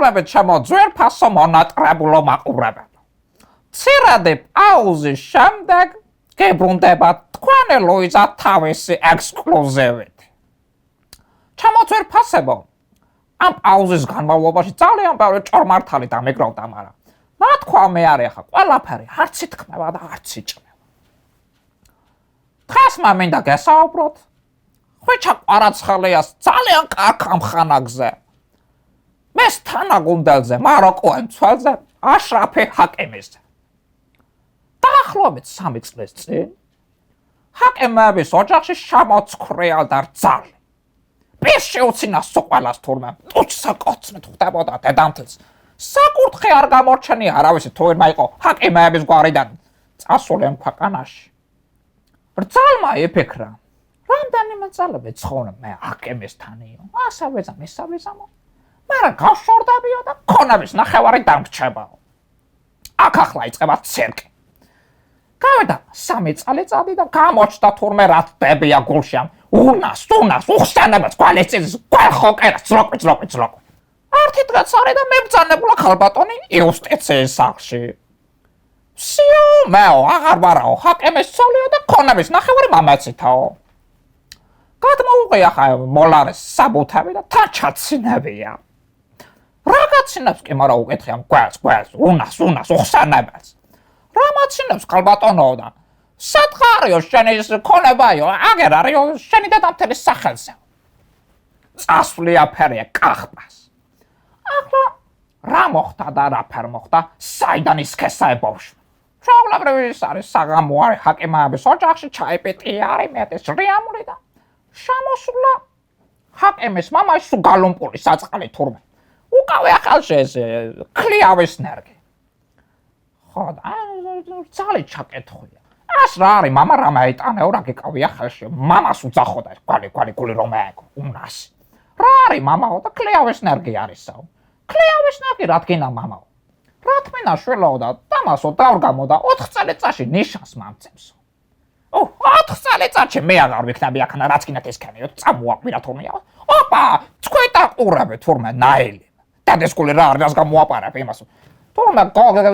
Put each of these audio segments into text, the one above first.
მოგესალმებით ჩემო ძვირფასო მონატრებულო მაყურებელო. მცირედი პაუზის შემდეგ გებრუნდება თქვენი ლუიზა თავისი ექსკლუზივით. ჩემო ძვირფასებო, ამ პაუზის განმავლობაში ძალიან ბევრი ჭორმართალი დამეგროვდა, მაგრამ ნათქვამი არის ახლა ყველაფერი არც ითქმება და არც იჭმება. დღეს მინდა გესაუბროთ ხვიჩა კვარაცხელიას ძალიან კარგ ამხანაგზე. მის თანაგუნდელზე, მაროკოელ მცველზე, აშრაფი ჰაკიმიზე. დაახლოებით 3 წლის წინ ჰაკიმების ოჯახში შემოცქრიალდა რძალი. პირში უცინასო ყველას თურმე ტუჩსა კოცმით ხვდებოდა დედამთილს. საკურთხი არ გამორჩენია არავისი თუ ვინმე იყო ჰაკიმების გვარიდან წასული ამ ქვეყანაში. რძალმა იფიქრა, რამდენიმე წელები ცხოვრობ მე ჰაკიმისთანიო, ასევე ზამო. მაგრამ გავშორდებიო და ქონების ნახევარი დამრჩებაო. აქ ახლა იწყება ცირკი. გავიდა 3 წელი წადი და გამოჩნდა თურმე რა ხდებია გულში ამ უნას, უხსენებას, გვალეცის, გვალხოკერას, ძროკვი. ართი დღეც არის და მებრძანებულა ქალბატონი იუსტიციის სახლში. სიო, მეო, აღარ ვარაო, ჰაკიმის ცოლიო და ქონების ნახევარი მამაცითაო. გადმოუღია ხა მოლარის საბუთები და თან ჩაცინებია. რა გაცინებს კი, მაგრამ უკითხე ამ გვალს, უნას, უხსენებას. რა მაცინებს ქალბატონო და სათხარიო შენი ქონებაიო, აგერ არისო შენი დედამთილის სახელზე. წასვლი აფერია კახბას. ახლა რა მოხდა და რა ფერ მოხდა, საიდან ისქესა ბავშვი. ჩვეულებრივ ის არის საღამო არის ჰაკიმების ოჯახში, ჩაიპიტი არის მეტის რიამური და შემოსულა ჰაკიმის მამა სულ გალომპული საწყალი თურმე. უკავე ახალში ეს ქლიავის ნერგი. ხო და ძალი ჩაკეთხვია. ეს რა არის, მამა რა მეიტანეო, რა გეკავია ხელში. მამას უძახოდა ეს გვალი რომ აეკო, უნასი. რა არის მამაო და ქლიავის ნერგი არისაო. ქლიავის ნერგი რადგენა მამაო. რა თმენა შველაო და დამასო დავრგამო და 4 წელიწადში ნიშანს მამცემსო. 4 წელიწადში მე აღარ ვიქნები აქნა რაც გინდათ ესქენიო, წამოაკვირა თურმეა. ოპა, წქვეტა ყურები თურმე ნაელი. დადესკული რა არის გამოაპარებ იმასო. თურმე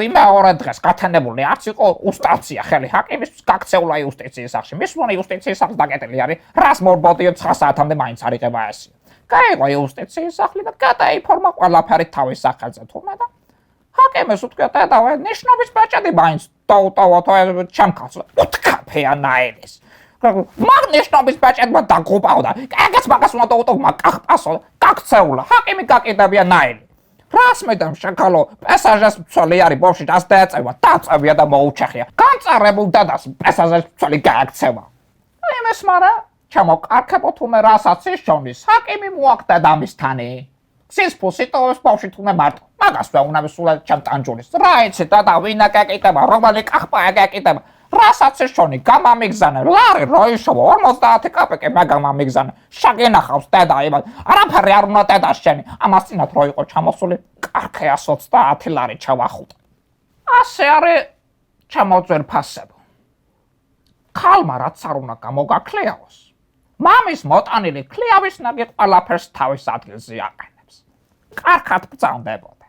იმეორე დღეს გათანებული არც იყო უსტაცია ხელი ჰაკიმის გაქცეულა იუსტიციის სახლში. მისვლა იუსტიციის სახლს დაკეტილი არის, რას მორბოდიო 9 საათამდე მაინც არ იღება ესე. გაიყო იუსტიციის სახლი და გადაიფორმა ყველაფერი თავის სახელზე თურმე და ჰაკიმის უთქვია დედავე ნიშნობის ბაჭედი მაინც დაუტოვოთო ჩემკაც უთქაფეა ნაელის. მაგ ნიშნობის ბაჭედმა დაგუპავ და ეგეც მაგას უნდა დაუტოვო მაგ კახპასო გაქცეულა ჰაკიმი გაკიდებია ნაელი. რას მედამ შეკალო პესაჟას მცველი არის ბავშვი დას დაეწევა დაწევია და მოუჩეხია. განწარებულ დედას პესაჟას მცველი გააქცევა. იმის მარა ჩამოკარქებო თუმე რასაც ისჩონის ჰაკიმი მოაკდა დამისთანი. სისფოსი ტოვებს ბავშვი თუმე მარტო. მაგას ვეუბნები სულად ჩემ ტანჯულის. რა იცი დედა ვინა გაკეთება, რომელი კახპაა გაკეთება. რასაც ისჩონი გამამიგზანე. ლარი როიშოვა 50 კაპეკი მაგამამიგზანე. შაგენახავს დედა იმას. არაფერი არ უნდა დედა შენი. ამას წინათ რო იყო ჩამოსული კარქე 120 ლარი ჩავახუტა. ასე არის ჩამოძვირფასებო. ქალმა რაც არ უნდა გამოგაქლიავოს. მამის მოტანილი ქლიავის ნაგი ყველაფერს თავის ადგილზე აყენებს. კარგად ბრძანდებოდა.